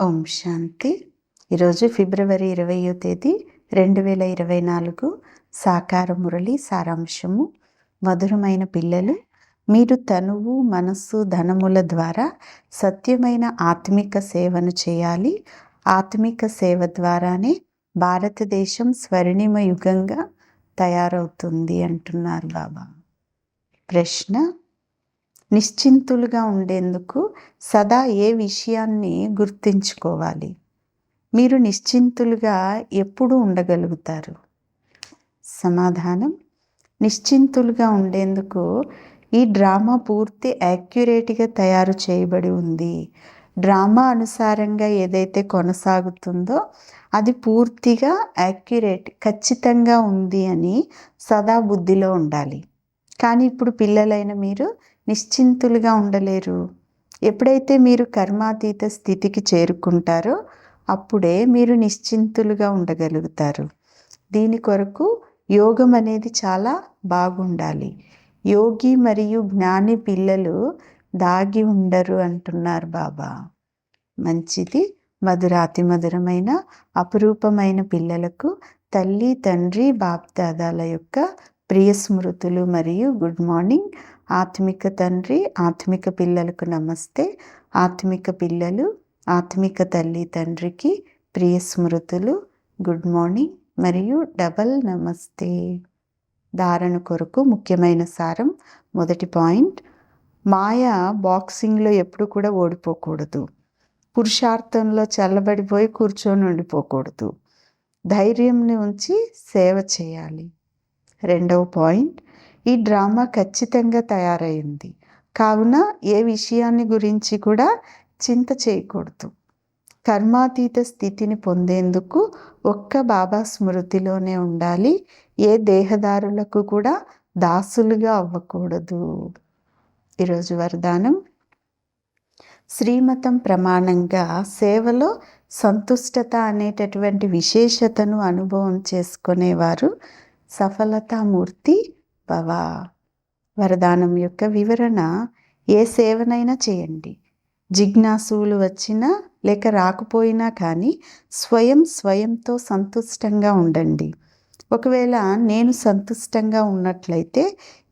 ఓం శాంతి. ఈరోజు ఫిబ్రవరి 20వ తేదీ 2024 సాకార మురళి సారాంశము. మధురమైన పిల్లలు, మీరు తనువు, మనస్సు, ధనముల ద్వారా సత్యమైన ఆత్మిక సేవను చేయాలి. ఆత్మిక సేవ ద్వారానే భారతదేశం స్వర్ణిమ యుగంగా తయారవుతుంది అంటున్నారు బాబా. ప్రశ్న: నిశ్చింతులుగా ఉండేందుకు సదా ఏ విషయాన్ని గుర్తుంచుకోవాలి? మీరు నిశ్చింతులుగా ఎప్పుడు ఉండగలుగుతారు? సమాధానం: నిశ్చింతులుగా ఉండేందుకు ఈ డ్రామా పూర్తి యాక్యురేట్గా తయారు చేయబడి ఉంది. డ్రామా అనుసారంగా ఏదైతే కొనసాగుతుందో అది పూర్తిగా యాక్యురేట్, ఖచ్చితంగా ఉంది అని సదా బుద్ధిలో ఉండాలి. కానీ ఇప్పుడు పిల్లలైన మీరు నిశ్చింతులుగా ఉండలేరు. ఎప్పుడైతే మీరు కర్మాతీత స్థితికి చేరుకుంటారో అప్పుడే మీరు నిశ్చింతులుగా ఉండగలుగుతారు. దీని కొరకు యోగం అనేది చాలా బాగుండాలి. యోగి మరియు జ్ఞాని పిల్లలు దాగి ఉండరు అంటున్నారు బాబా. మంచిది. మధురాతి మధురమైన అపురూపమైన పిల్లలకు తల్లి, తండ్రి, బాప్దాదాల యొక్క ప్రియ స్మృతులు మరియు గుడ్ మార్నింగ్. ఆత్మిక తండ్రి, ఆత్మిక పిల్లలకు నమస్తే. ఆత్మిక పిల్లలు ఆత్మిక తల్లి, తండ్రికి ప్రియ స్మృతులు, గుడ్ మార్నింగ్ మరియు డబల్ నమస్తే. ధారణ కొరకు ముఖ్యమైన సారం. మొదటి పాయింట్: మాయ బాక్సింగ్లో ఎప్పుడు కూడా ఓడిపోకూడదు. పురుషార్థంలో చల్లబడిపోయి కూర్చొని ఉండిపోకూడదు. ధైర్యంని ఉంచి సేవ చేయాలి. రెండవ పాయింట్: ఈ డ్రామా ఖచ్చితంగా తయారైంది కావున ఏ విషయాన్ని గురించి కూడా చింత చేయకూడదు. కర్మాతీత స్థితిని పొందేందుకు ఒక్క బాబా స్మృతిలోనే ఉండాలి. ఏ దేహదారులకు కూడా దాసులుగా అవ్వకూడదు. ఈరోజు వరదానం: శ్రీమతం ప్రమాణంగా సేవలో సంతుష్టత అనేటటువంటి విశేషతను అనుభవం చేసుకునేవారు సఫలతామూర్తి భవ. వరదానం యొక్క వివరణ: ఏ సేవనైనా చేయండి. జిజ్ఞాసువులు వచ్చినా లేక రాకపోయినా కానీ స్వయంతో సంతుష్టంగా ఉండండి. ఒకవేళ నేను సంతుష్టంగా ఉన్నట్లయితే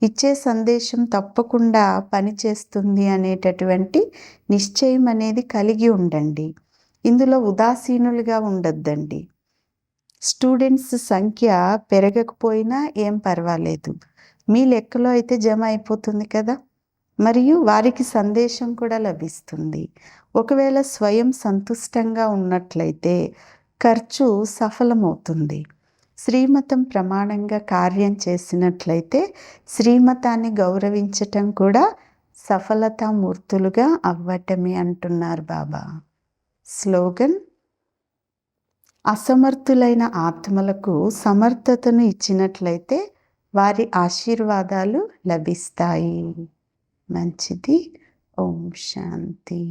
ఇచ్చే సందేశం తప్పకుండా పనిచేస్తుంది అనేటటువంటి నిశ్చయం అనేది కలిగి ఉండండి. ఇందులో ఉదాసీనులుగా ఉండొద్దండి. స్టూడెంట్స్ సంఖ్య పెరగకపోయినా ఏం పర్వాలేదు, మీ లెక్కలో అయితే జమ అయిపోతుంది కదా, మరియు వారికి సందేశం కూడా లభిస్తుంది. ఒకవేళ స్వయం సంతుష్టంగా ఉన్నట్లయితే ఖర్చు సఫలమవుతుంది. శ్రీమతం ప్రమాణంగా కార్యం చేసినట్లయితే శ్రీమతాన్ని గౌరవించటం కూడా సఫలతామూర్తులుగా అవ్వటమే అంటున్నారు బాబా. స్లోగన్: అసమర్థులైన ఆత్మలకు సమర్థతను ఇచ్చినట్లయితే వారి ఆశీర్వాదాలు లభిస్తాయి. మంచిది. ఓం శాంతి.